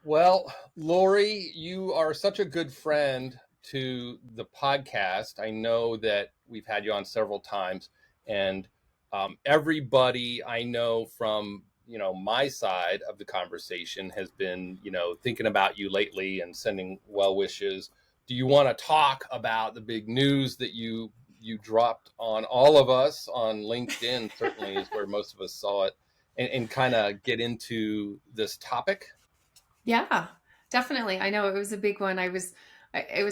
Well, Lori, you are such a good friend to the podcast. I know that we've had you on several times, and everybody I know from my side of the conversation has been thinking about you lately and sending well wishes. Do you want to talk about the big news that you dropped on all of us on LinkedIn? Certainly is where most of us saw it, and kind of get into this topic. Yeah, definitely. I know it was a big one. I was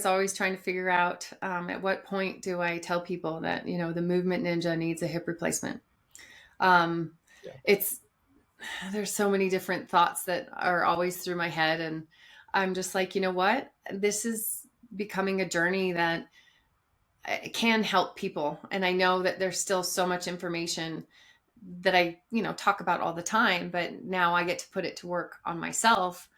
always trying to figure out at what point do I tell people that, the movement ninja needs a hip replacement. Um, Yeah. it's, there's so many different thoughts that are always through my head. And I'm just like, you know what? This is becoming a journey that can help people. And I know that there's still so much information that I, talk about all the time, but now I get to put it to work on myself.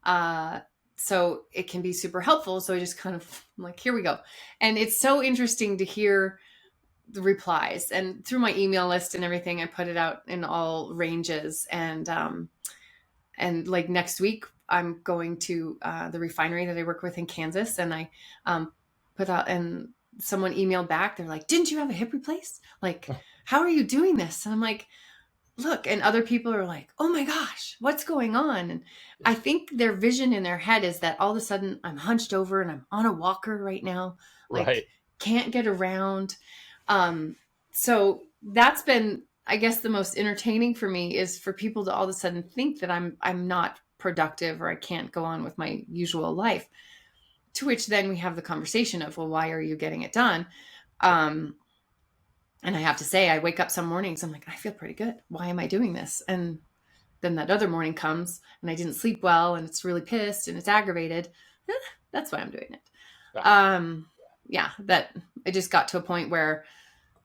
Uh, so it can be super helpful. So I just kind of I'm like, here we go. And it's so interesting to hear the replies and through my email list and everything. I put it out in all ranges. And like next week, I'm going to the refinery that I work with in Kansas. And I put out, and someone emailed back. They're like, didn't you have a hip replaced? Like, how are you doing this? And I'm like, look, and other people are like, oh my gosh, what's going on? And I think their vision in their head is that all of a sudden I'm hunched over and I'm on a walker right now, like Right. can't get around. Um, so that's been, I guess, the most entertaining for me is for people to all of a sudden think that I'm not productive or I can't go on with my usual life. To which then we have the conversation of, well, why are you getting it done? Um, and I have to say, I wake up some mornings, I'm like, I feel pretty good. Why am I doing this? And then that other morning comes and I didn't sleep well and it's really pissed and it's aggravated. That's why I'm doing it. Ah, Um, yeah, that I just got to a point where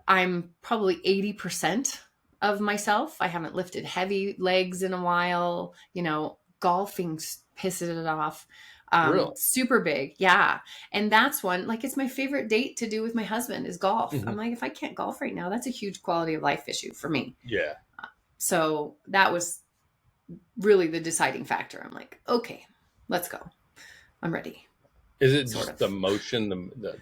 I'm probably 80% of myself. I haven't lifted heavy legs in a while, golfing pisses it off. really? Super big. Yeah. And that's one, like, it's my favorite date to do with my husband is golf. Hmm. I'm like, if I can't golf right now, that's a huge quality of life issue for me. Yeah. So that was really the deciding factor. I'm like, okay, let's go. I'm ready. Is it Sort just the of. motion, the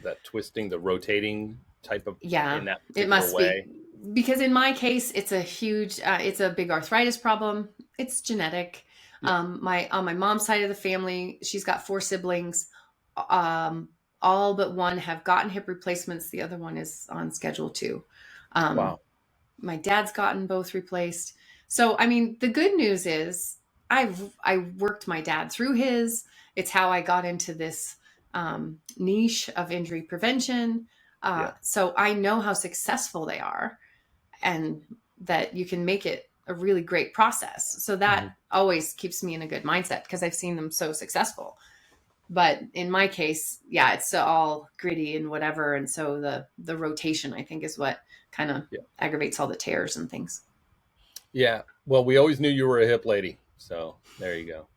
that twisting, the rotating type of Yeah, in that it particular must be. way? Because in my case, it's a big arthritis problem. It's genetic. Yeah. On my mom's side of the family, she's got four siblings. Um, all but one have gotten hip replacements. The other one is on schedule too. Um, Wow. my dad's gotten both replaced. So, I mean, the good news is I worked my dad through his. It's how I got into this niche of injury prevention. Yeah. So I know how successful they are and that you can make it a really great process. So Hmm. that always keeps me in a good mindset because I've seen them so successful. But in my case, yeah, it's all gritty and whatever. And so the rotation, I think, is what kind of Yeah. aggravates all the tears and things. Yeah. Well, we always knew you were a hip lady, so there you go.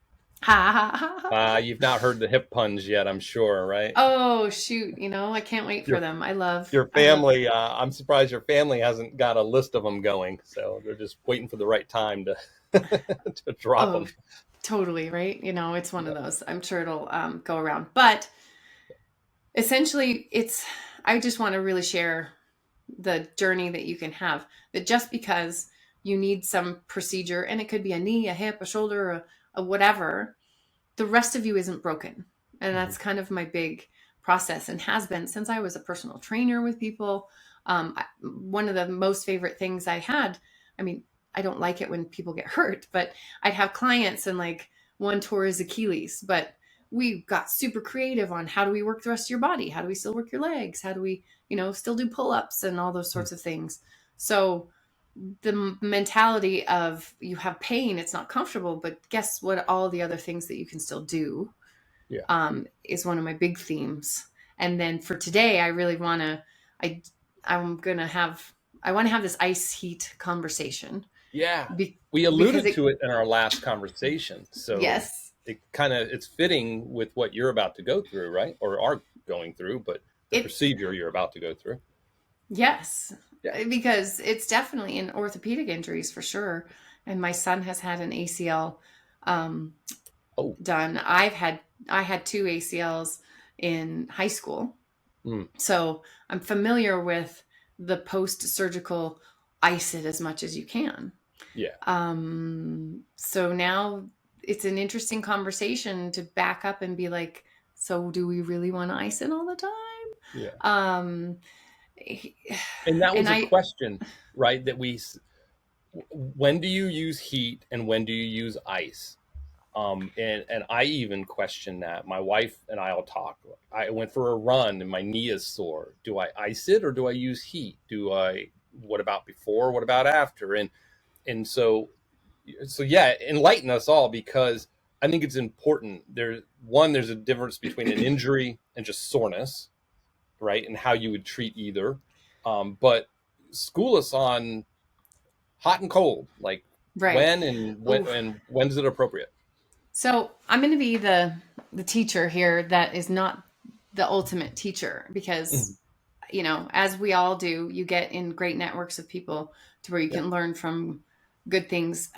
Ha ha ha ha. You've not heard the hip puns yet, I'm sure, right? Oh shoot, I can't wait for Your them. your I love family. I'm surprised your family hasn't got a list of them going, so they're just waiting for the right time to to drop Oh, them. totally, right? It's one Yeah. of those. I'm sure it'll go around. But essentially, I just want to really share the journey that you can have. That just because you need some procedure, and it could be a knee, a hip, a shoulder, a whatever, the rest of you isn't broken. And Hmm. that's kind of my big process and has been since I was a personal trainer with people. One of the most favorite things I had, I mean, I don't like it when people get hurt, but I'd have clients and like one tore his Achilles, but we got super creative on how do we work the rest of your body? How do we still work your legs? How do we, still do pull ups and all those sorts of things? So the mentality of you have pain, it's not comfortable, but guess what? All the other things that you can still do Yeah. is one of my big themes. And then for today, I really want to, I'm going to have, I want to have this ice heat conversation Yeah, be, we because alluded it, to it in our last conversation, so yes, it's fitting with what you're about to go through, right? Or are going through, but the it, procedure you're about to go through. yes, Yeah. because it's definitely in orthopedic injuries for sure. And my son has had an ACL, um, Oh. done. I had two ACLs in high school. Mm. So I'm familiar with the post-surgical ice it as much as you can. Yeah. So now it's an interesting conversation to back up and be like, so do we really want to ice it all the time? Yeah. Um, And that and was a I, question, right? When do you use heat and when do you use ice? And I even question that. My wife and I'll talk. I went for a run and my knee is sore. Do I ice it or do I use heat? What about before? What about after? And so yeah, enlighten us all, because I think it's important. There's a difference between an injury and just soreness, right? And how you would treat either. But school us on hot and cold, like right. when Oh, and when is it appropriate? so I'm going to be the teacher here that is not the ultimate teacher because, Mhm. you know, as we all do, you get in great networks of people to where you Yeah. can learn from good things.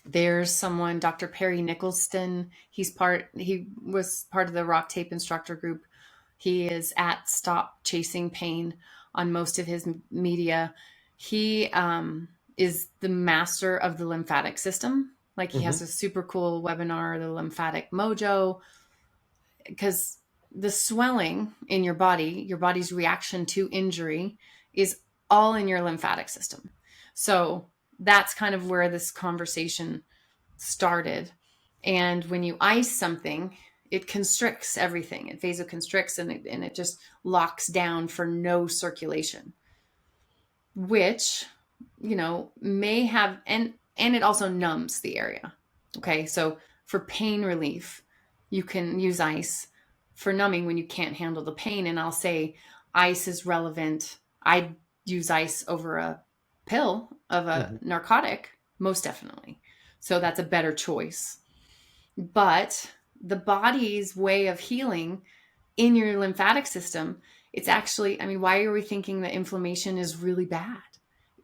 There's someone, Dr. Perry Nicholson. He was part of the Rock Tape Instructor Group. He is at Stop Chasing Pain on most of his media. He is the master of the lymphatic system. Like he Hmm. has a super cool webinar, the Lymphatic Mojo, because the swelling in your body's reaction to injury is all in your lymphatic system. So that's kind of where this conversation started. And when you ice something, it constricts everything. It vasoconstricts and it just locks down for no circulation, which, you know, may have, and it also numbs the area. Okay. So for pain relief, you can use ice. For numbing, when you can't handle the pain, and I'll say ice is relevant. I'd use ice over a pill of a Hmm. narcotic, most definitely. So that's a better choice. But the body's way of healing in your lymphatic system, it's actually, I mean, why are we thinking that inflammation is really bad?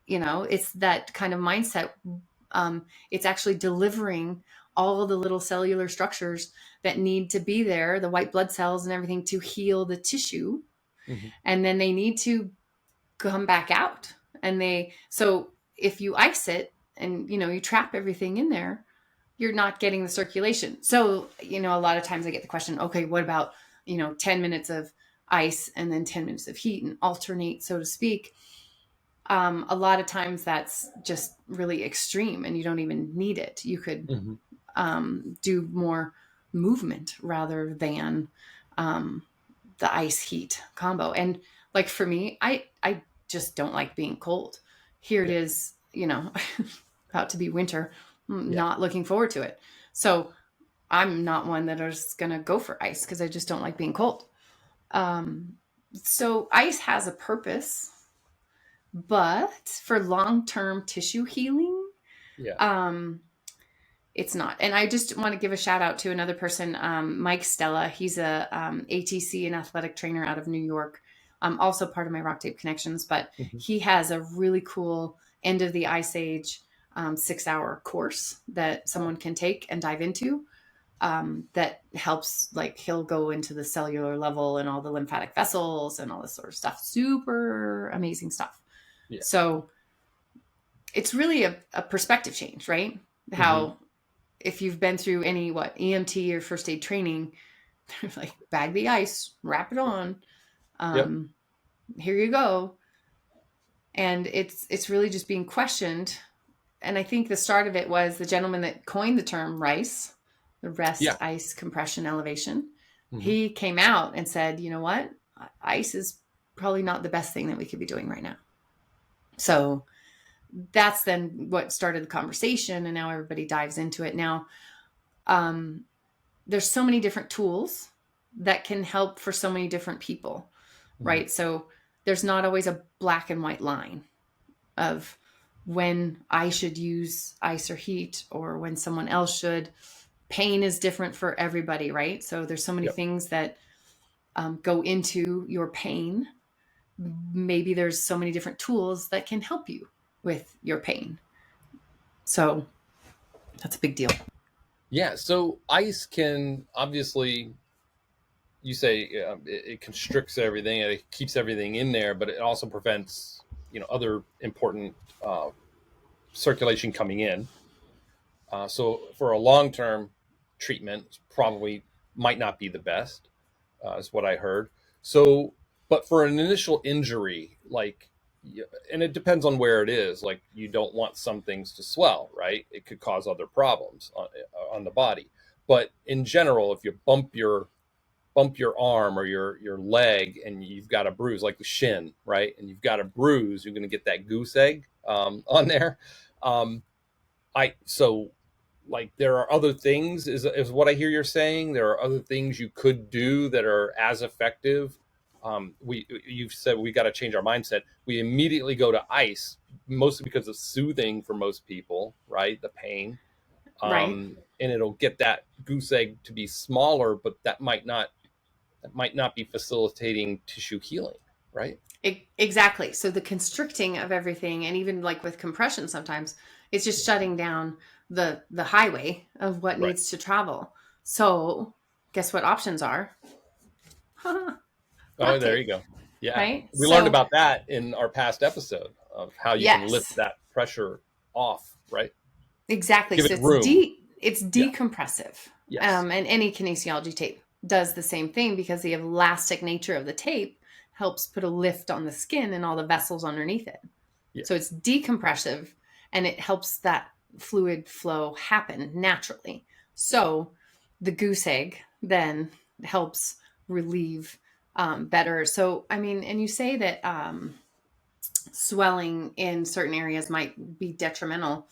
You know, it's that kind of mindset. It's actually delivering all of the little cellular structures that need to be there, the white blood cells and everything, to heal the tissue. Hmm. And then they need to come back out. So if you ice it and, you know, you trap everything in there, you're not getting the circulation. So, you know, a lot of times I get the question, okay, what about, you know, 10 minutes of ice and then 10 minutes of heat and alternate, so to speak. A lot of times that's just really extreme and you don't even need it. You could Hmm. do more movement rather than um, the ice heat combo. And like for me, I just don't like being cold. Here it Yeah. is, you know, about to be winter. I'm Yeah. not looking forward to it. So I'm not one that is going to go for ice because I just don't like being cold. Um, so ice has a purpose, but for long-term tissue healing, Yeah. um, it's not. And I just want to give a shout out to another person, Mike Stella. He's a ATC and athletic trainer out of New York, also part of my Rock Tape Connections. But Hmm. he has a really cool end of the ice age 6-hour course that Oh. someone can take and dive into. That helps, like he'll go into the cellular level and all the lymphatic vessels and all this sort of stuff. Super amazing stuff. Yeah. So it's really a perspective change, right? Hmm. How if you've been through any EMT or first aid training, they're like bag the ice, wrap it on, Yep. um, here you go, and it's really just being questioned. And I think the start of it was the gentleman that coined the term RICE, the rest, Yeah. ice, compression, elevation. Hmm. He came out and said, you know what, ice is probably not the best thing that we could be doing right now. So that's then what started the conversation, and now everybody dives into it now. um, there's so many different tools that can help for so many different people, Hmm. right? So there's not always a black and white line of when I should use ice or heat or when someone else should. Pain is different for everybody, right? So there's so many Yep. things that go into your pain. Maybe there's so many different tools that can help you with your pain. So that's a big deal. Yeah. So ice can obviously, you say, it constricts everything and it keeps everything in there, but it also prevents, other important circulation coming in. So for a long term treatment, probably might not be the best, is what I heard. So, but for an initial injury, like, and it depends on where it is. Like, you don't want some things to swell, right? It could cause other problems on the body. But in general, if you bump your arm or your leg and you've got a bruise, like the shin, right? And you've got a bruise, you're going to get that goose egg on there. Um, I so like there are other things is what I hear you're saying. There are other things you could do that are as effective. We You've said we got to change our mindset. We immediately go to ice, mostly because it's soothing for most people, right? The pain, Right. and it'll get that goose egg to be smaller, but that might not be facilitating tissue healing, right? Exactly. So the constricting of everything, and even like with compression, sometimes it's just shutting down the highway of what Right. needs to travel. So guess what options are? Oh, Duct there tape, you go. Yeah. right? We learned So about that in our past episode of how you can lift yes, that pressure off, right? exactly. Give So it room. it's Yeah. decompressive. Yes. And any kinesiology tape does the same thing because the elastic nature of the tape helps put a lift on the skin and all the vessels underneath it. Yeah. So it's decompressive and it helps that fluid flow happen naturally. So the goose egg then helps relieve better. So, I mean, and you say that swelling in certain areas might be detrimental.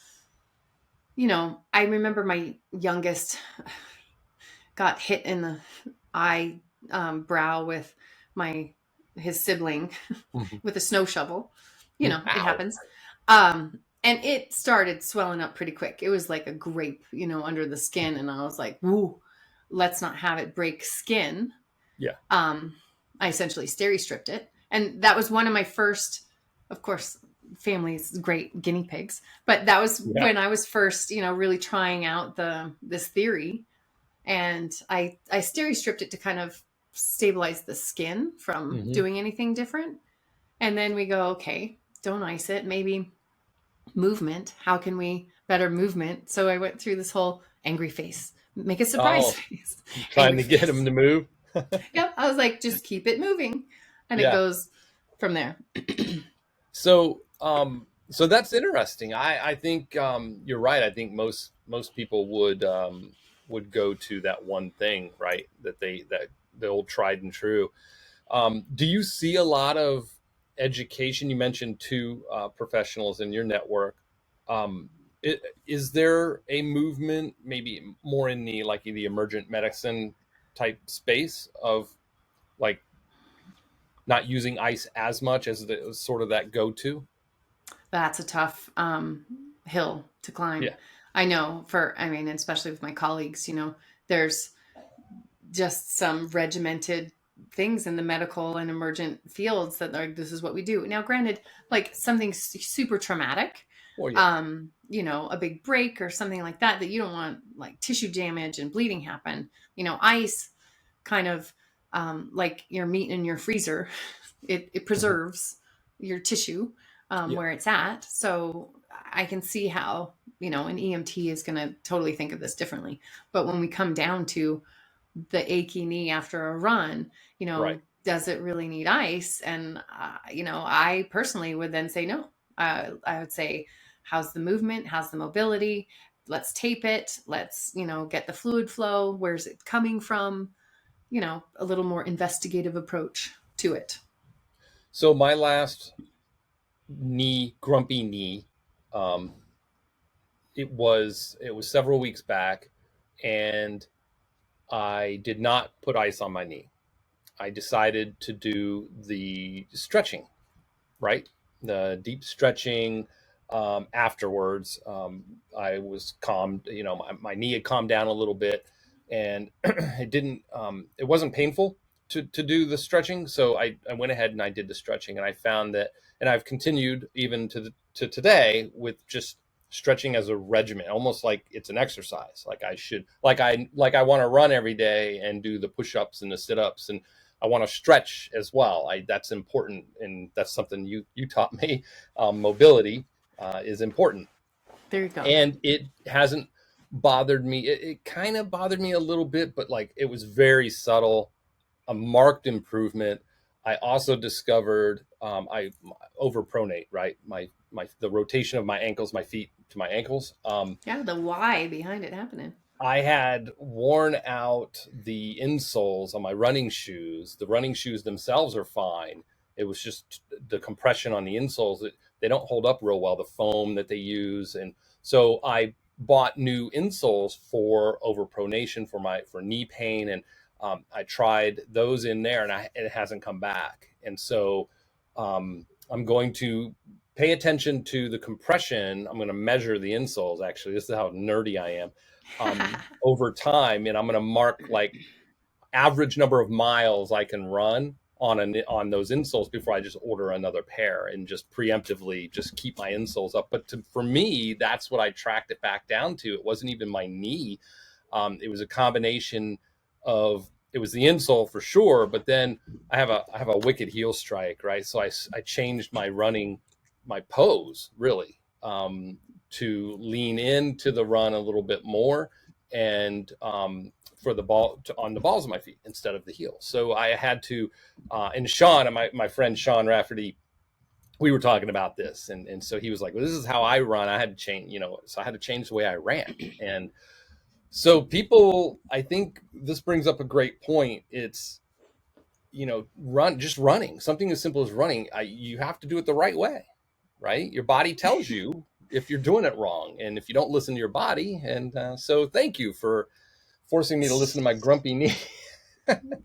I remember my youngest got hit in the eye brow with my his sibling Mhm. with a snow shovel. It Ow. happens. And it started swelling up pretty quick. It was like a grape, under the skin. And I was like, woo, let's not have it break skin. Yeah. Um, I essentially steri stripped it. And that was one of my first, of course, family's great guinea pigs. But that was Yeah. when I was first, really trying out this theory. And I steri stripped it to kind of stabilize the skin from Hmm. doing anything different. And then we go, okay, don't ice it. Maybe movement. How can we better movement? So I went through this whole angry face, make a surprise Oh, face, trying angry to get him face. to move. Yep. I was like, just keep it moving. And it Yeah. goes from there. So that's interesting. I think you're right. I think most people would go to that one thing, right? That the old tried and true. Do you see a lot of education? You mentioned two professionals in your network. Um, is there a movement, maybe more in the emergent medicine type space of like not using ice as much as the sort of that go to? That's a tough hill to climb. Yeah. I know I mean, especially with my colleagues, there's just some regimented things in the medical and emergent fields that are this is what we do. Now, granted, like something super traumatic, Well, yeah. a big break or something like that you don't want like tissue damage and bleeding happen. Ice kind of like your meat in your freezer, it Mhm. preserves your tissue Yeah. where it's at. So I can see how an EMT is going to totally think of this differently. But when we come down to the achy knee after a run, Right. does it really need ice? And, I personally would then say no. I would say, how's the movement? How's the mobility? Let's tape it. Let's, get the fluid flow. Where's it coming from? A little more investigative approach to it. So my last grumpy knee, um, it was several weeks back, and I did not put ice on my knee. I decided to do the stretching, right? The deep stretching. Afterwards, I was calmed. My knee had calmed down a little bit, and it wasn't painful to do the stretching. So I went ahead and I did the stretching, and I found that, and I've continued even to today with just stretching as a regimen, almost like it's an exercise. Like I should, like I want to run every day and do the push-ups and the sit-ups, and I want to stretch as well. That's important, and that's something you taught me. Mobility is important, There you go. and it hasn't bothered me. It kind of bothered me a little bit, but like it was very subtle, a marked improvement. I also discovered I overpronate, right? My the rotation of my ankles, my feet to my ankles. Yeah, the why behind it happening. I had worn out the insoles on my running shoes. The running shoes themselves are fine. It was just the compression on the insoles that they don't hold up real well, the foam that they use. And so I bought new insoles for overpronation for knee pain. And I tried those in there, and it hasn't come back. And so I'm going to pay attention to the compression. I'm going to measure the insoles. Actually, this is how nerdy I am. Over time, and I'm going to mark like average number of miles I can run on those insoles before I just order another pair and just preemptively just keep my insoles up. But for me, that's what I tracked it back down to. It wasn't even my knee. It was a combination of, it was the insole for sure, but then I have a wicked heel strike, right? So I changed my pose really, to lean into the run a little bit more, and for the ball on the balls of my feet instead of the heel. So I had to, and Sean, and my friend Sean Rafferty, we were talking about this, and so he was like, well, this is how I run. I had to change, so I had to change the way I ran. And so people, I think this brings up a great point. It's, running, something as simple as running. You have to do it the right way, right? Your body tells you if you're doing it wrong, and if you don't listen to your body. And so thank you for forcing me to listen to my grumpy knee.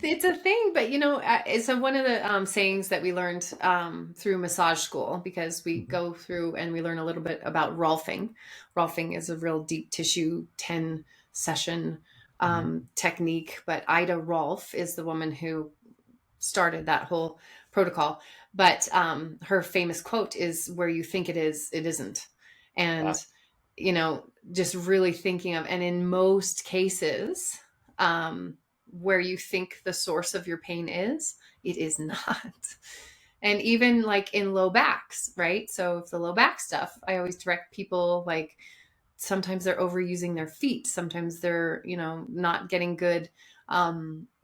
It's a thing, but it's one of the sayings that we learned through massage school, because we go through and we learn a little bit about Rolfing. Rolfing is a real deep tissue 10 session technique, but Ida Rolf is the woman who started that whole protocol. But her famous quote is, where you think it is, it isn't. And, Wow. Just really thinking of, and in most cases, where you think the source of your pain is, it is not. And even like in low backs, right? So if the low back stuff, I always direct people, like, sometimes they're overusing their feet. Sometimes they're, not getting good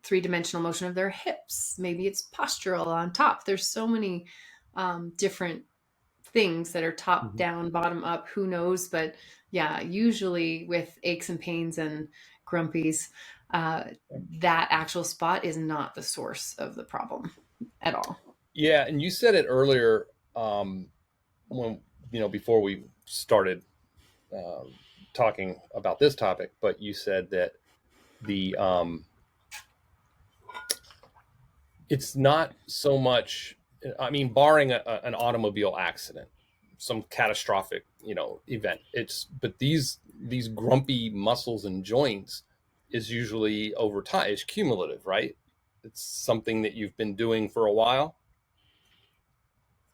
three-dimensional motion of their hips. Maybe it's postural on top. There's so many different things that are top down, bottom up, who knows? But yeah, usually with aches and pains and grumpies, that actual spot is not the source of the problem at all. Yeah, and you said it earlier, when before we started talking about this topic, but you said that the it's not so much, I mean, barring an automobile accident, some catastrophic, event. But these grumpy muscles and joints is usually over time. It's cumulative, right? It's something that you've been doing for a while.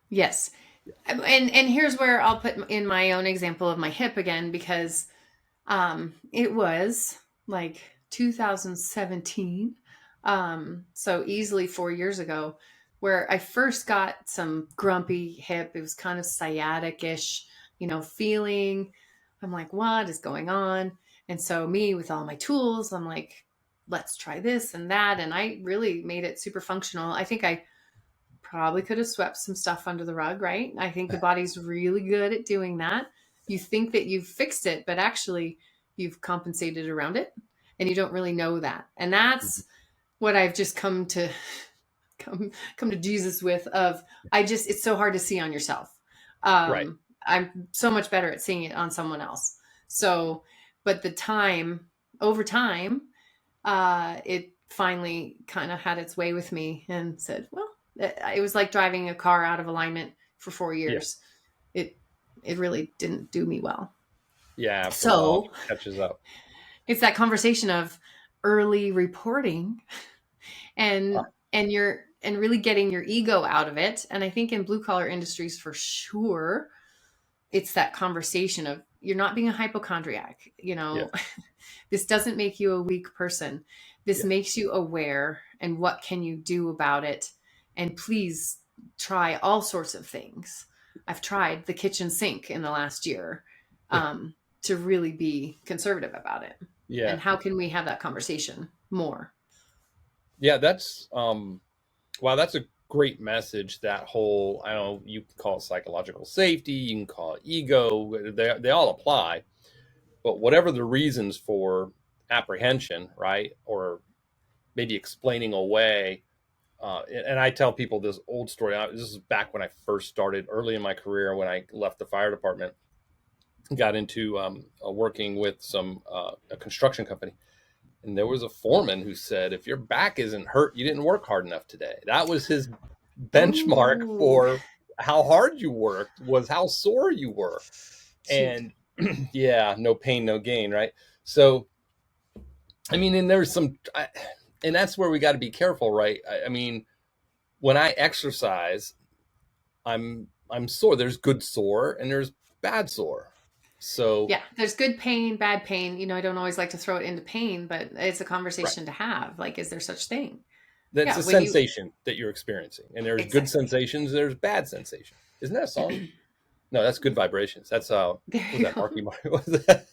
Yes. And here's where I'll put in my own example of my hip again, because it was like 2017, so easily 4 years ago, where I first got some grumpy hip. It was kind of sciatic-ish, feeling. I'm like, what is going on? And so me with all my tools, I'm like, let's try this and that. And I really made it super functional. I think I probably could have swept some stuff under the rug, right? I think the body's really good at doing that. You think that you've fixed it, but actually you've compensated around it, and you don't really know that. And that's what I've just come to Jesus with, of, it's so hard to see on yourself. Right. I'm so much better at seeing it on someone else. So, but over time, it finally kind of had its way with me and said, well, it was like driving a car out of alignment for 4 years. Yeah. It really didn't do me well. Yeah. After a while, So it catches up. it's that conversation of early reporting and really getting your ego out of it. And I think in blue collar industries, for sure, it's that conversation of you're not being a hypochondriac, Yeah. this doesn't make you a weak person. This Yeah. makes you aware, and what can you do about it? And please try all sorts of things. I've tried the kitchen sink in the last year, to really be conservative about it. Yeah. And how can we have that conversation more? Yeah. Wow, that's a great message. That whole, I don't know, you can call it psychological safety, you can call it ego, they all apply. But whatever the reasons for apprehension, right? Or maybe explaining away. And I tell people this old story. This is back when I first started early in my career, when I left the fire department, got into working with a construction company. And there was a foreman who said, if your back isn't hurt, you didn't work hard enough today. That was his benchmark Ooh, for how hard you worked, was how sore you were. shoot. And yeah, no pain, no gain, right? So, I mean, and there's and that's where we got to be careful, right? I mean, when I exercise, I'm sore. There's good sore and there's bad sore. So, Yeah, there's good pain, bad pain. I don't always like to throw it into pain, but it's a right. conversation to have. Like, is there such thing? That's Yeah, a when you sensation that you're experiencing. And there's good exactly. sensations, there's bad sensations. Isn't that a song? No, that's Good Vibrations. That's There was you that go. Marky Mark? Was that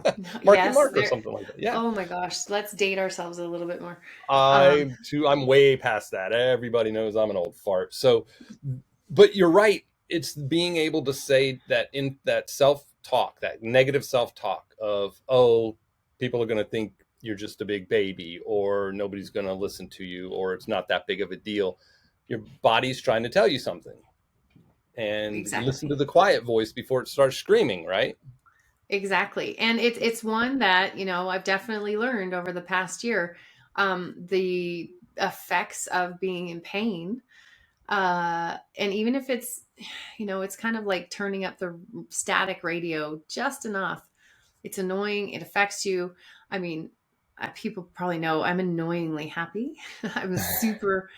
No, Marky yes, Mark or there. something like that? Yeah. Oh my gosh, let's date ourselves a little bit more. Um, I'm way past that. Everybody knows I'm an old fart. So, but you're right. It's being able to say that, in that self-talk, that negative self-talk of, oh, people are going to think you're just a big baby, or nobody's going to listen to you, or it's not that big of a deal. Your body's trying to tell you something, and listen to exactly. the quiet voice before it starts screaming, right? Exactly. And it's one that, I've definitely learned over the past year, the effects of being in pain. And even if it's kind of like turning up the static radio just enough. It's annoying. It affects you. I mean, people probably know I'm annoyingly happy. I'm super,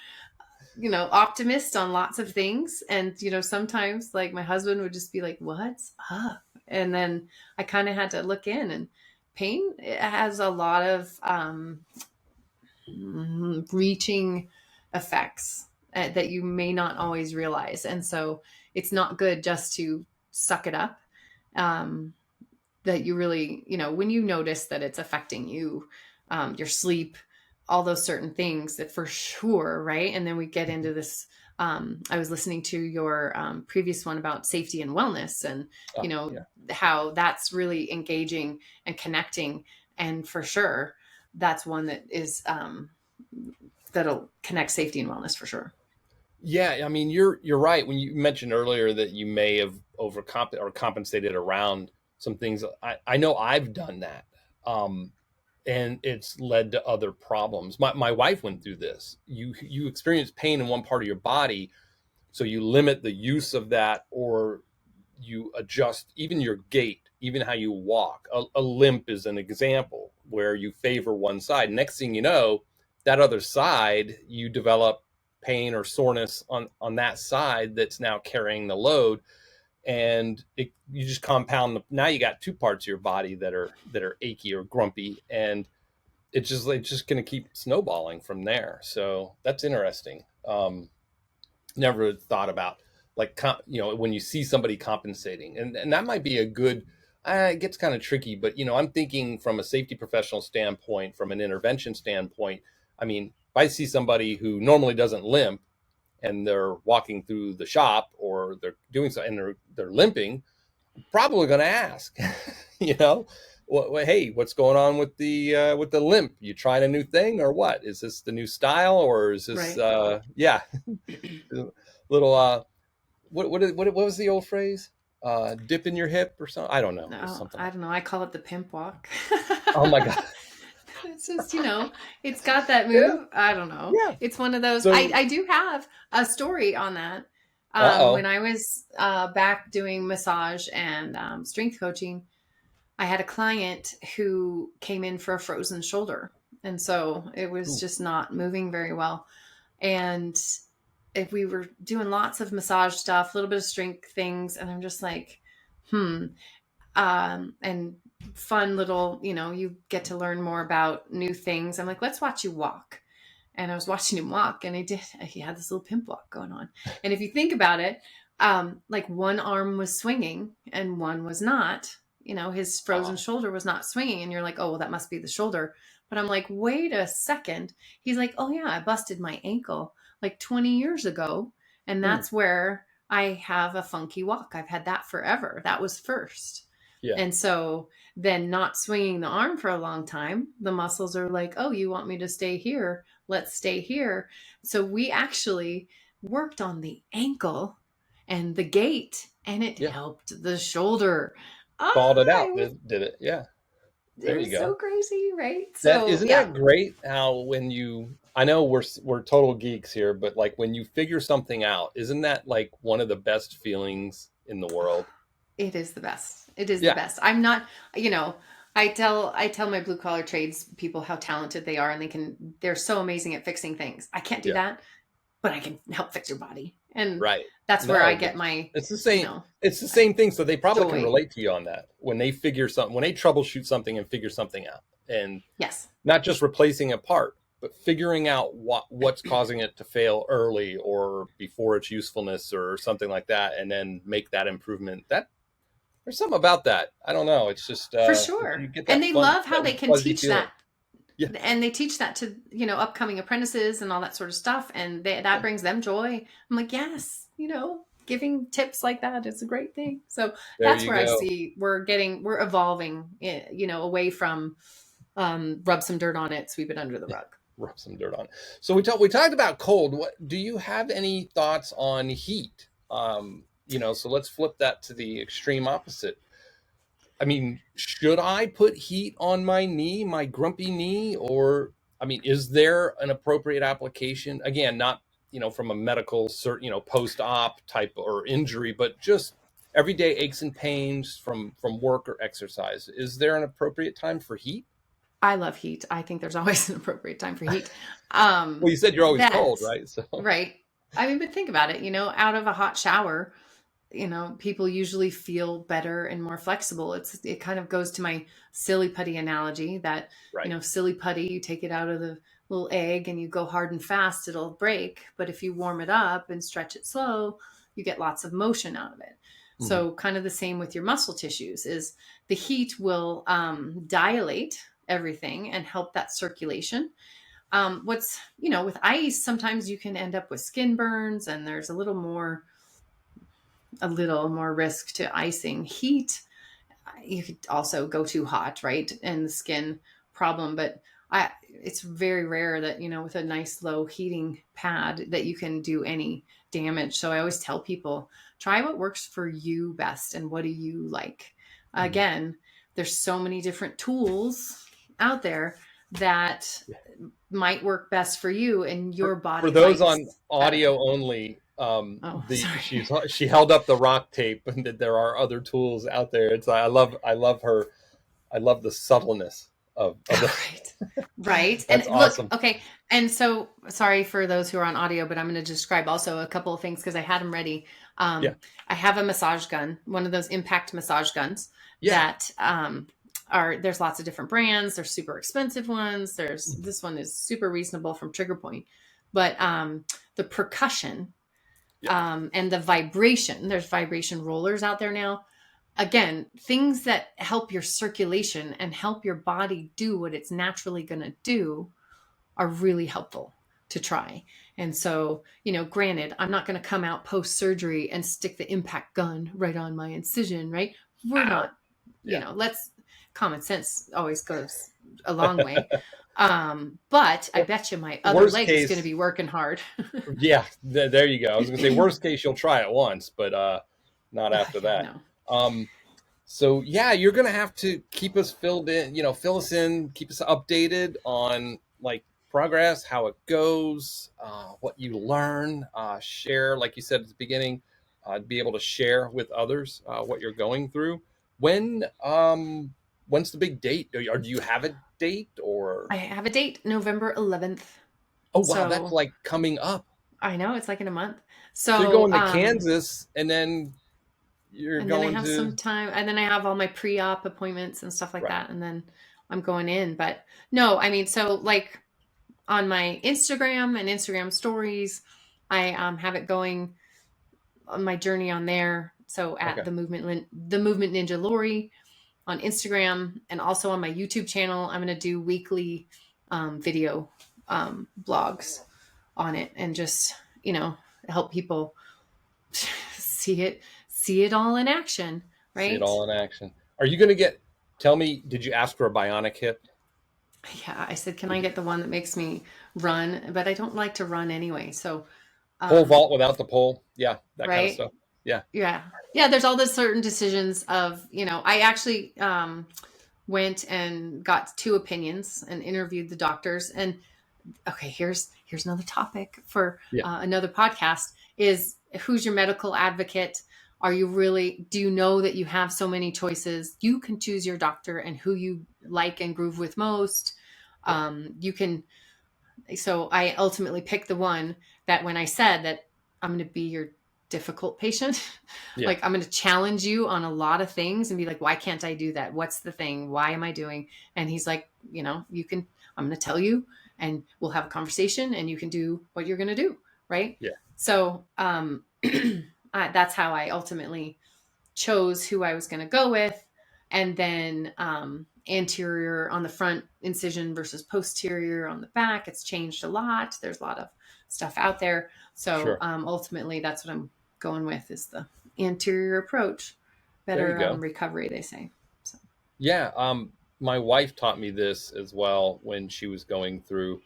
optimist on lots of things. And, sometimes like my husband would just be like, what's up? And then I kind of had to look in, and pain, it has a lot of reaching effects that you may not always realize. And so it's not good just to suck it up. Um, that you really, when you notice that it's affecting you, your sleep, all those certain things, that for sure, right? And then we get into this. I was listening to your previous one about safety and wellness, and Oh, yeah. how that's really engaging and connecting. And for sure, that's one that is that'll connect safety and wellness for sure. Yeah, I mean, you're right when you mentioned earlier that you may have or compensated around some things. I know I've done that, um, and it's led to other problems. My wife went through this. You experience pain in one part of your body, so you limit the use of that, or you adjust even your gait, even how you walk. A limp is an example where you favor one side. Next thing you know, that other side, you develop pain or soreness on that side that's now carrying the load, and you just compound now you got two parts of your body that are achy or grumpy, and it's just going to keep snowballing from there. So that's interesting. Never thought about, like, when you see somebody compensating, and that might be a good, it gets kind of tricky, but I'm thinking from a safety professional standpoint, from an intervention standpoint. I mean, if I see somebody who normally doesn't limp, and they're walking through the shop, or they're doing so and they're limping, I'm probably going to ask, you know hey, what's going on with the limp? You trying a new thing, or what? Is this the new style, or is this Right. yeah, little what was the old phrase? Dip in your hip or something? I don't know. It was No, something I like don't know. I call it the pimp walk. that. Oh my god. It's just, it's got that Yeah, move. I don't know. yeah. It's one of those. I, So, I do have a story on that. When uh-oh. I was back doing massage and strength coaching, I had a client who came in for a frozen shoulder. And so it was Ooh. just not moving very well. And if we were doing lots of massage stuff, a little bit of strength things, and I'm just like, hmm. and fun little, you get to learn more about new things. I'm like, let's watch you walk. And I was watching him walk, and he had this little pimp walk going on. And if you think about it, like one arm was swinging and one was not, his frozen Uh-huh. shoulder was not swinging. And you're like, oh, well, that must be the shoulder. But I'm like, wait a second. He's like, oh yeah, I busted my ankle like 20 years ago. And Hmm. that's where I have a funky walk. I've had that forever. That was first. Yeah. And so then not swinging the arm for a long time, the muscles are like, oh, you want me to stay here? Let's stay here. So we actually worked on the ankle and the gait, and it Yeah. helped the shoulder. Balled it out. I was, Did it? Yeah. it There you was so go. crazy, right? That So isn't yeah, that great how when you I know we're total geeks here, but like when you figure something out, isn't that like one of the best feelings in the world? it is the best. It is the Yeah. best. I'm not, you know, I tell my blue collar trades people how talented they are, and they're so amazing at fixing things. I can't do Yeah. that, but I can help fix your body. And Right. that's where I No, get my, it's the you same. know, It's the same thing. So they probably can joy. relate to you on that when they figure something, when they troubleshoot something and figure something out, and Yes. not just replacing a part, but figuring out what's causing it to fail early or before its usefulness or something like that, and then make that improvement. That there's something about that. I don't know. It's just For you sure. get And that they fun, love how that they can fuzzy teach feeling. that. Yeah. And they teach that to, upcoming apprentices and all that sort of stuff. And that Yeah. brings them joy. I'm like, yes, giving tips like that is a great thing. So There that's you where I go. see we're evolving, away from rub some dirt on it, sweep it under the rug. Rub some dirt on. So we talked about cold. What do you have any thoughts on heat? So let's flip that to the extreme opposite. I mean, should I put heat on my knee, my grumpy knee, or I mean, is there an appropriate application? Again, not from a medical, post-op type or injury, but just everyday aches and pains from work or exercise. Is there an appropriate time for heat? I love heat. I think there's always an appropriate time for heat. Well, you said you're always cold, That's right? So right. I mean, but think about it, out of a hot shower, people usually feel better and more flexible. It kind of goes to my silly putty analogy that, right. silly putty, you take it out of the little egg and you go hard and fast, it'll break. But if you warm it up and stretch it slow, you get lots of motion out of it. Mhm. So kind of the same with your muscle tissues is the heat will dilate everything and help that circulation. With ice, sometimes you can end up with skin burns, and there's a little more risk to icing. Heat, you could also go too hot, right? And the skin problem. But it's very rare that, with a nice low heating pad that you can do any damage. So I always tell people, try what works for you best and what do you like. Mhm. Again, there's so many different tools out there that might work best for you and your For body those likes on better. audio only, Oh, the sorry. she held up the rock tape, and that there are other tools out there. It's I love her. I love the subtleness of the. Right. Right. That's And look, awesome. okay. And so sorry for those who are on audio, but I'm going to describe also a couple of things because I had them ready. Yeah, I have a massage gun, one of those impact massage guns yeah. that there's lots of different brands. There's super expensive ones. This one is super reasonable from Trigger Point, but the percussion Yeah. and the vibration, there's vibration rollers out there now. Again, things that help your circulation and help your body do what it's naturally going to do are really helpful to try. And so, granted, I'm not going to come out post surgery and stick the impact gun right on my incision, right? We're Ow. not, Yeah. let's common sense always goes a long way. But I bet you my other Worst leg is going to case, be working hard. yeah. There you go. I was gonna say worst case, you'll try it once, but not after Yeah, that. no. Um, so yeah, you're gonna have to keep us filled in. Fill us in, keep us updated on like progress, how it goes, what you learn. Share, like you said at the beginning, be able to share with others what you're going through. When's the big date? Or do you have a date or? I have a date, November 11th. Oh wow, that's So like coming up. I know it's like in a month. So you're So going to Kansas and then you're And then I going have to, some time, and then I have all my pre-op appointments and stuff like right. that. And then I'm going in. But no, I mean, so like on my Instagram and Instagram stories, I have it going on my journey on there. So at Okay. the movement Ninja Lori on Instagram, and also on my YouTube channel, I'm going to do weekly video blogs on it, and just, help people see it all in action, See it right? all in action. Are you going to tell me, did you ask for a bionic hip? Yeah, I said, can I Did you get the one that makes me run? But I don't like to run anyway. So, pole um, vault without the pole? Yeah. That kind of right. stuff. Yeah. Yeah. Yeah. There's all the certain decisions of, I actually went and got two opinions and interviewed the doctors. And okay, here's another topic for Yeah. another podcast: is who's your medical advocate? Do you know that you have so many choices? You can choose your doctor and who you like and groove with most. Yeah. You can. So I ultimately picked the one that, when I said that I'm going to be your difficult patient, Yeah. like I'm going to challenge you on a lot of things and be like, why can't I do that? What's the thing? Why am I doing? And he's like, I'm going to tell you, and we'll have a conversation, and you can do what you're going to do. Right. Yeah. So, that's how I ultimately chose who I was going to go with. And then anterior on the front incision versus posterior on the back, it's changed a lot. There's a lot of stuff out there. So Sure. ultimately, that's what I'm going with, is the anterior approach. There you Better go. recovery, they say. So. Yeah. My wife taught me this as well when she was going through,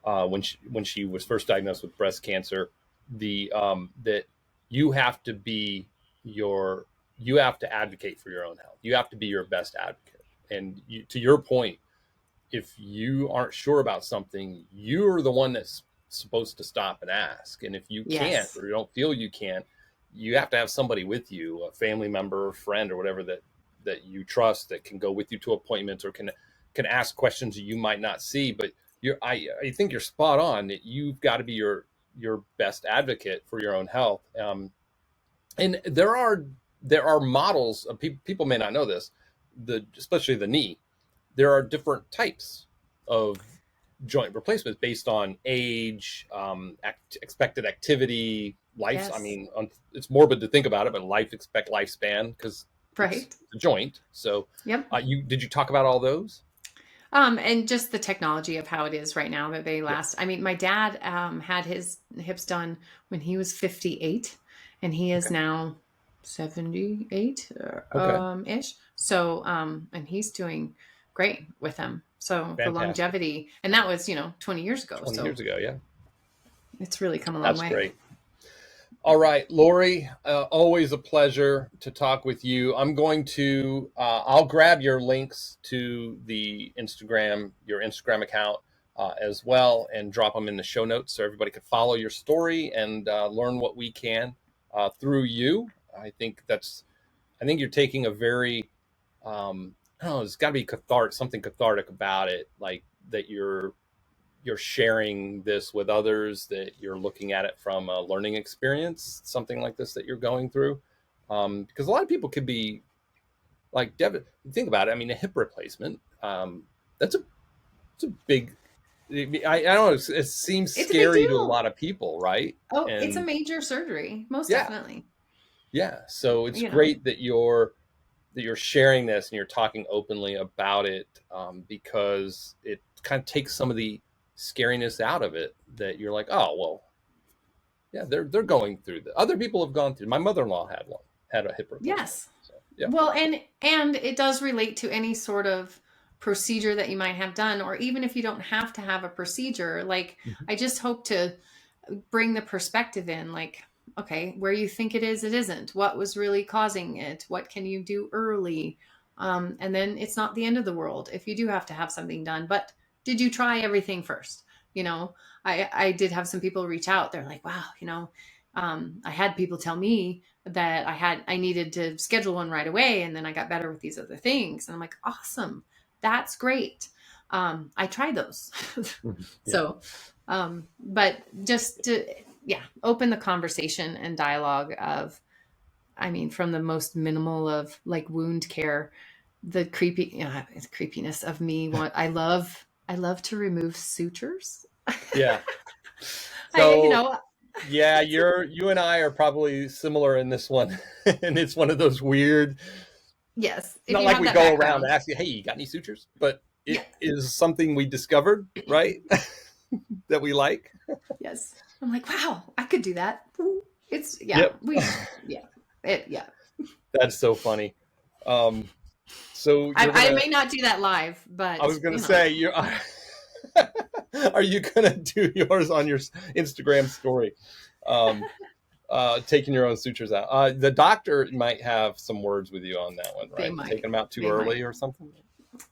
when she was first diagnosed with breast cancer, that you have to be your you have to advocate for your own health. You have to be your best advocate. And to your point, if you aren't sure about something, you're the one that's supposed to stop and ask. And if you can't, Yes. or you don't feel you can't, you have to have somebody with you, a family member, or friend, or whatever, that you trust, that can go with you to appointments, or can ask questions that you might not see. But I think you're spot on, that you've got to be your best advocate for your own health. And there are models of people may not know this, especially the knee. There are different types of joint replacements based on age, expected activity, life. I Yes. mean, it's morbid to think about it, but lifespan, because it's Right. a joint. So, Yep. you did you talk about all those? And just the technology of how it is right now, that they Yeah. last. I mean, my dad had his hips done when he was 58, and he is Okay. now 78 Okay. ish. So, and he's doing great with them. So the Fantastic. longevity, and that was, 20 years ago. 20 So years ago. Yeah. it's really come a long That's way. great. All right, Lori, always a pleasure to talk with you. I'll grab your links to your Instagram account, as well, and drop them in the show notes so everybody can follow your story and learn what we can through you. I think you're taking a very, I don't know, there's got to be something cathartic about it, like that you're sharing this with others, that you're looking at it from a learning experience, something like this that you're going through. Because a lot of people could be like, think about it. I mean, a hip replacement, that's it's a big, I don't know, it seems It's a big scary to a deal. lot of people, right? Oh, it's a And major surgery, most yeah, definitely. yeah. So it's You know, great that you're sharing this and you're talking openly about it, because it kind of takes some of the scariness out of it, that you're like, oh, well, yeah, they're going through the other people have gone through. My mother-in-law had a hip replacement. yes. So yeah. Well, and it does relate to any sort of procedure that you might have done, or even if you don't have to have a procedure. Like, Mhm. I just hope to bring the perspective in, like, okay, where you think it is, it isn't. What was really causing it? What can you do early? And then it's not the end of the world if you do have to have something done. But did you try everything first? You know, I did have some people reach out. They're like, wow, I had people tell me that I needed to schedule one right away, and then I got better with these other things. And I'm like, awesome, that's great. I tried those. Mhm. Yeah. So, but just to, yeah, open the conversation and dialogue of I mean, from the most minimal of like wound care, the creepiness of me. What I love to remove sutures. Yeah. I, you So know, yeah, it's you and I are probably similar in this one. And it's one of those weird, yes. it's If not you like have we that go around background, asking, hey, you got any sutures? But yeah, it is something we discovered, right? That we like. yes. I'm like, wow, I could do that. It's yeah, Yep. yeah, it yeah. That's so funny. Um, so I may not do that live, I but was gonna say, you're, are you gonna do yours on your Instagram story? Um, taking your own sutures out. The doctor might have some words with you on that one, they right? might, Taking them out too they might. early or something.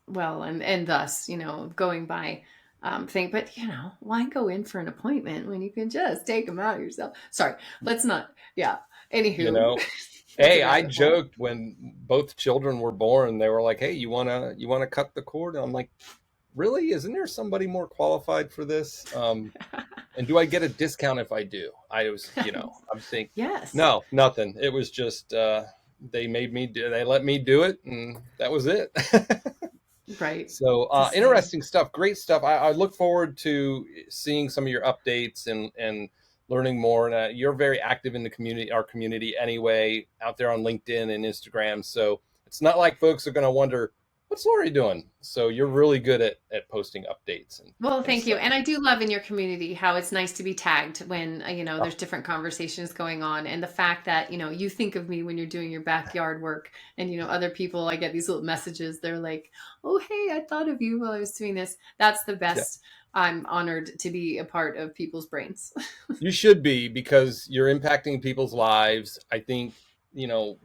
Well, and thus, going by thing, but why go in for an appointment when you can just take them out yourself? Sorry, let's not. Yeah. You Anywho, know, that's a hey, I rabbit hole. joked when both children were born. They were like, "Hey, you wanna cut the cord?" And I'm like, "Really? Isn't there somebody more qualified for this? And do I get a discount if I do?" I was, I'm thinking, Yes. no, nothing. It was just they let me do it, and that was it. Right. So It's the same. interesting stuff, great stuff. I look forward to seeing some of your updates and learning more. And you're very active in the community, our community anyway, out there on LinkedIn and Instagram. So it's not like folks are going to wonder, what's Lori doing? So you're really good at posting updates Well, and thank you. stuff. And I do love in your community how it's nice to be tagged when, Oh, there's different conversations going on. And the fact that, you think of me when you're doing your backyard work and, other people, I get these little messages. They're like, oh, hey, I thought of you while I was doing this. That's the yeah. best. I'm honored to be a part of people's brains. You should be, because you're impacting people's lives. I think, you know,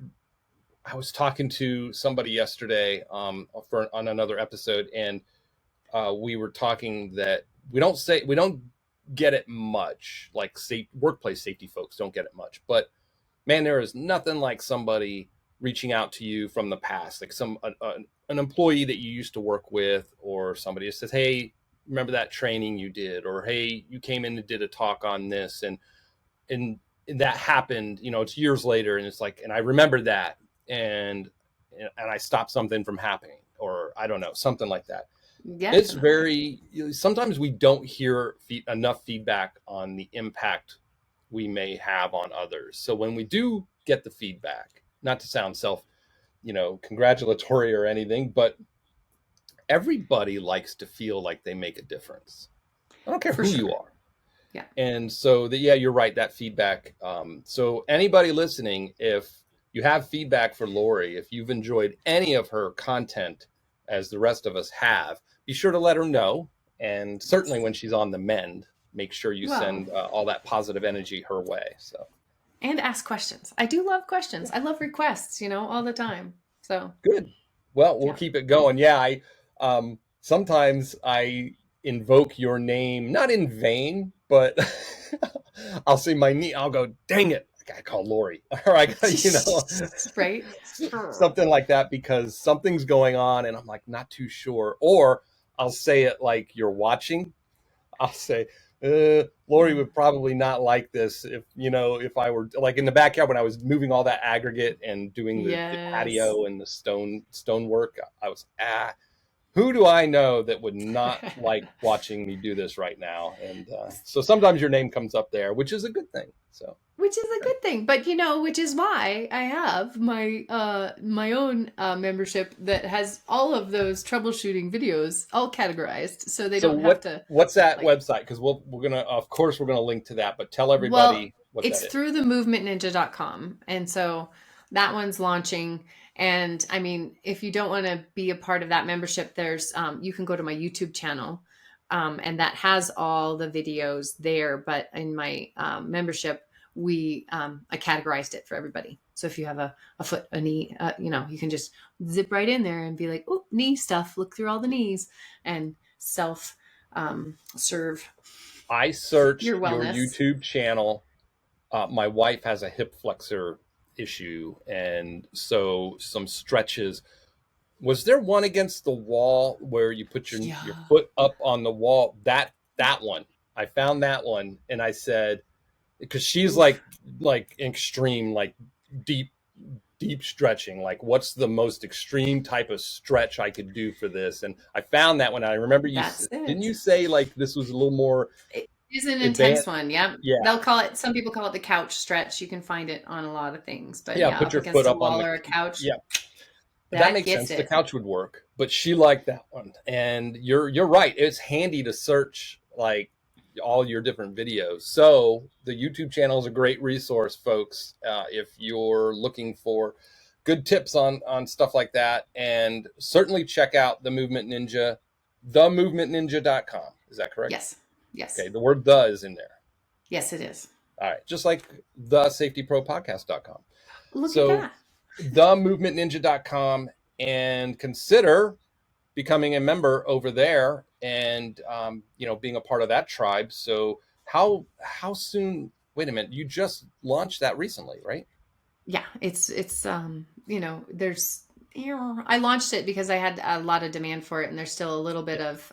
I was talking to somebody yesterday on another episode, and we were talking that we don't get it much, like workplace safety folks don't get it much, but man, there is nothing like somebody reaching out to you from the past, like an employee that you used to work with, or somebody that says, hey, remember that training you did, or hey, you came in and did a talk on this, and that happened, it's years later, and it's like, and I remember that, and and I stopped something from happening, or I don't know, something like that. It's Definitely. very, sometimes we don't hear enough feedback on the impact we may have on others. So when we do get the feedback, not to sound congratulatory or anything, but everybody likes to feel like they make a difference. I don't care For who you sure. are. Yeah. And so yeah, you're right, that feedback. So anybody listening, if you have feedback for Lori, if you've enjoyed any of her content, as the rest of us have, be sure to let her know. And certainly Yes. when she's on the mend, make sure you Well, send all that positive energy her way. So and ask questions. I do love questions. yeah, I love requests, all the time. So, good. Well, we'll yeah. keep it going. Yeah, I sometimes I invoke your name, not in vain, but I'll say my knee. I'll go, dang it, I gotta call Lori, or I got, Right? something like that, because something's going on, and I'm like not too sure. Or I'll say it like you're watching. I'll say, Lori Yeah. would probably not like this if I were like in the backyard when I was moving all that aggregate and doing the Yes. patio and the stone work. I was, who do I know that would not like watching me do this right now? And so sometimes your name comes up there, which is a good thing. So Which is a good thing, but which is why I have my own membership that has all of those troubleshooting videos all categorized, so they so don't have to what's that like. website? Because we're gonna, of course we're gonna link to that, but tell Well, everybody what it's that is. through the movementninja.com, and so that one's launching. And I mean, if you don't want to be a part of that membership, there's you can go to my YouTube channel, and that has all the videos there. But in my membership, I categorized it for everybody. So if you have a foot, a knee, you can just zip right in there and be like, oh, knee stuff. Look through all the knees and self serve I your searched your wellness. YouTube channel. My wife has a hip flexor issue, and so some stretches. Was there one against the wall where you put your Yeah. foot up on the wall? That one. I found that one, and I said, because she's Oof. like extreme, like deep, deep stretching, like what's the most extreme type of stretch I could do for this. And I found that when I remember That's didn't it. you say like this was a little more It is an intense advanced? one. Yeah. Yeah. They'll call it, some people call it the couch stretch. You can find it on a lot of things, but Yeah. yeah, Put up your foot against a up on wall the, or a couch, yeah. That that makes gets sense. The it. couch would work, but she liked that one. And you're right. It's handy to search like all your different videos. So the YouTube channel is a great resource, folks, if you're looking for good tips on stuff like that. And certainly check out the Movement Ninja, themovementninja.com. Is that correct? Yes. Yes. Okay, the word "the" is in there. Yes, it is. All right, just like the safetypropodcast.com. Look at So that. themovementninja.com, and consider becoming a member over there and being a part of that tribe. So how soon? Wait a minute, you just launched that recently, right? Yeah, it's there's I launched it because I had a lot of demand for it, and there's still a little bit of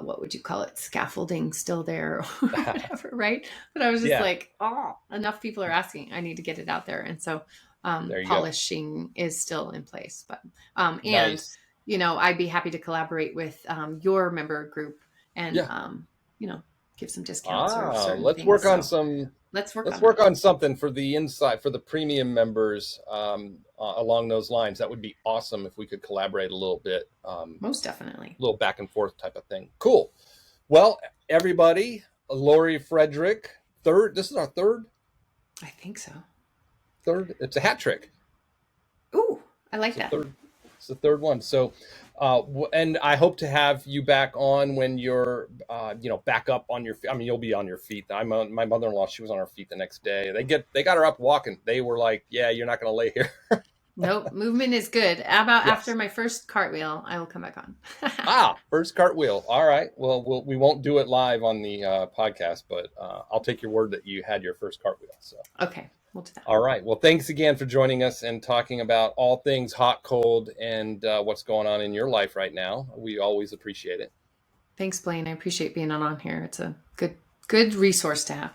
what would you call it, scaffolding still there or whatever, right? But I was just Yeah, like, oh, enough people are asking, I need to get it out there. And so there you go. polishing is still in place. But and Nice. I'd be happy to collaborate with your member group and Yeah. give some discounts or certain Let's things. work on So some. let's work Let's on work that. on something for the inside for the premium members along those lines. That would be awesome if we could collaborate a little bit, Most definitely. little back and forth type of thing. Cool. Well, everybody, Lori Frederick, third. This is our third. I think so. Third. It's a hat trick. Ooh, I like It's the that. third. It's the third one. So, and I hope to have you back on when you're, back up on your. I mean, you'll be on your feet. My mother-in-law. She was on her feet the next day. They got her up walking. They were like, "Yeah, you're not going to lay here." Nope, movement is good. About after Yes. my first cartwheel, I will come back on. First cartwheel. All right. Well, we won't do it live on the podcast, but I'll take your word that you had your first cartwheel. So. Okay, we'll do that. All right. Well, thanks again for joining us and talking about all things hot, cold, and what's going on in your life right now. We always appreciate it. Thanks, Blaine. I appreciate being on here. It's a good resource to have.